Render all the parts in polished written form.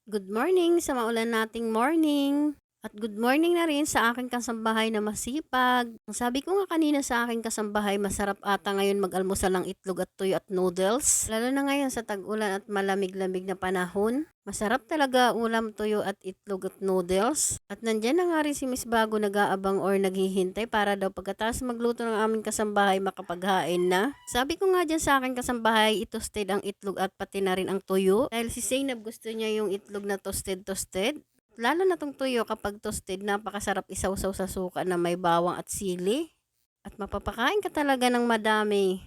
Good morning sa maulan nating morning. At good morning na rin sa aking kasambahay na masipag. Sabi ko nga kanina sa aking kasambahay, masarap ata ngayon mag-almusal ng itlog at tuyo at noodles. Lalo na ngayon sa tag-ulan at malamig-lamig na panahon. Masarap talaga ulam, tuyo at itlog at noodles. At nandyan na nga rin si Miss Bago nag-aabang or naghihintay para daw pagkatapos magluto ng aming kasambahay makapaghain na. Sabi ko nga dyan sa aking kasambahay, i-toasted ang itlog at pati na rin ang tuyo. Dahil si Zainab gusto niya yung itlog na toasted. Lalo na tong tuyo kapag toasted, napakasarap isawsaw sa suka na may bawang at sili. At mapapakain ka talaga ng madami.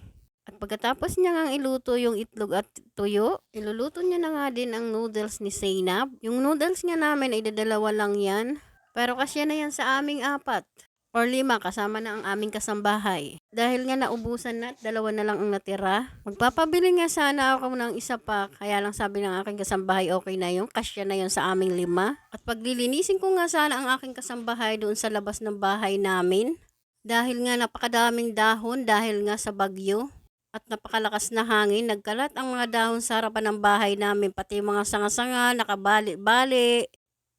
At pagkatapos niya ngang iluto yung itlog at tuyo, iluluto niya na nga din ang noodles ni Zainab. Yung noodles nga namin ay dadalawa lang yan. Pero kasya na yan sa aming 4 or 5 kasama na ang aming kasambahay. Dahil nga naubusan na at 2 na lang ang natira. Magpapabili nga sana ako ng isa pa, kaya lang sabi ng aking kasambahay okay na yun, kasya na yun sa aming 5. At paglilinisin ko nga sana ang aking kasambahay doon sa labas ng bahay namin. Dahil nga napakadaming dahon dahil nga sa bagyo. At napakalakas na hangin, nagkalat ang mga dahon sa harapan ng bahay namin, pati mga sanga-sanga, nakabali-bali.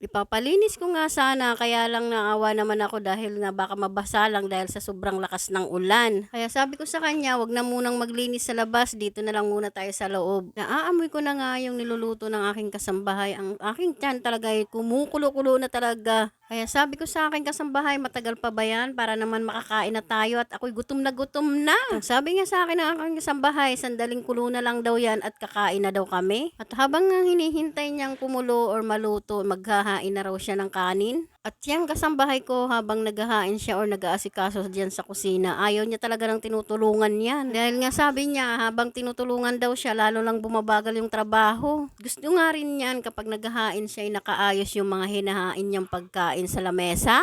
Ipapalinis ko nga sana, kaya lang naawa naman ako dahil nga baka mabasa lang dahil sa sobrang lakas ng ulan. Kaya sabi ko sa kanya, wag na munang maglinis sa labas, dito na lang muna tayo sa loob. Naaamoy ko na nga yung niluluto ng aking kasambahay. Ang aking tiyan talaga ay kumukulo-kulo na talaga. Kaya sabi ko sa aking kasambahay, matagal pa ba yan para naman makakain na tayo at ako'y gutom na gutom na. Ang sabi nga sa akin ng aking kasambahay, sandaling kulo na lang daw yan at kakain na daw kami. At habang nga hinihintay niyang kumulo or maluto, maghahain na raw siya ng kanin. At yung kasambahay ko habang naghahain siya or nag-aasikaso diyan sa kusina, ayaw niya talaga ng tinutulungan yan. Dahil nga sabi niya, habang tinutulungan daw siya, lalo lang bumabagal yung trabaho. Gusto nga rin yan kapag naghahain siya ay nakaayos yung mga hinahain niyang pagkain sa lamesa.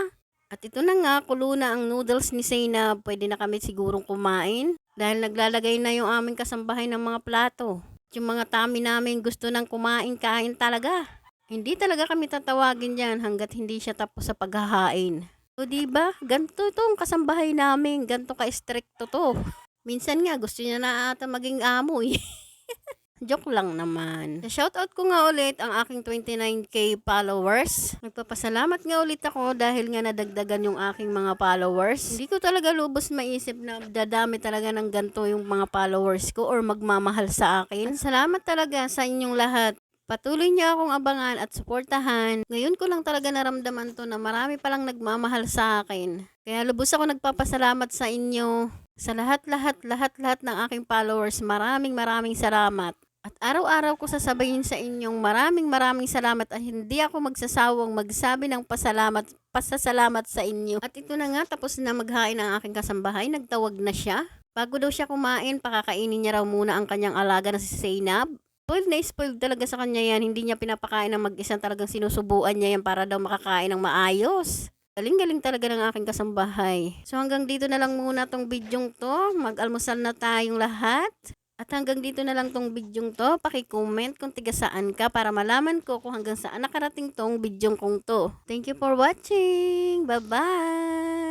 At ito na nga, kulo na ang noodles ni Zainab, pwede na kami sigurong kumain. Dahil naglalagay na yung aming kasambahay ng mga plato. Yung mga tami namin gusto nang kumain-kain talaga. Hindi talaga kami tatawagin yan hanggat hindi siya tapos sa paghahain. O diba, ganito itong kasambahay namin, ganito ka-stricto to. Minsan nga gusto niya na ata maging amo eh. Joke lang naman. Shoutout ko nga ulit ang aking 29k followers. Nagpapasalamat nga ulit ako dahil nga nadagdagan yung aking mga followers. Hindi ko talaga lubos maisip na dadami talaga ng ganito yung mga followers ko or magmamahal sa akin. At salamat talaga sa inyong lahat. Patuloy niyo akong abangan at suportahan. Ngayon ko lang talaga naramdaman to na marami palang nagmamahal sa akin. Kaya lubos ako nagpapasalamat sa inyo. Sa lahat ng aking followers, maraming salamat. At araw-araw ko sasabayin sa inyong maraming salamat at hindi ako magsasawang magsabi ng pasasalamat sa inyo. At ito na nga, tapos na maghain ang aking kasambahay, nagtawag na siya. Bago daw siya kumain, pakakainin niya raw muna ang kanyang alaga na si Zainab. Spoiled talaga sa kanya yan, hindi niya pinapakain ng mag-isa, talagang sinusubuan niya yan para daw makakain ng maayos. Galing-galing talaga ng aking kasambahay. So hanggang dito na lang muna tong bidyong to, mag-almusal na tayong lahat. At hanggang dito na lang tong bidyong to, paki-comment kung tiga saan ka para malaman ko kung hanggang saan nakarating tong bidyong kong to. Thank you for watching! Bye-bye!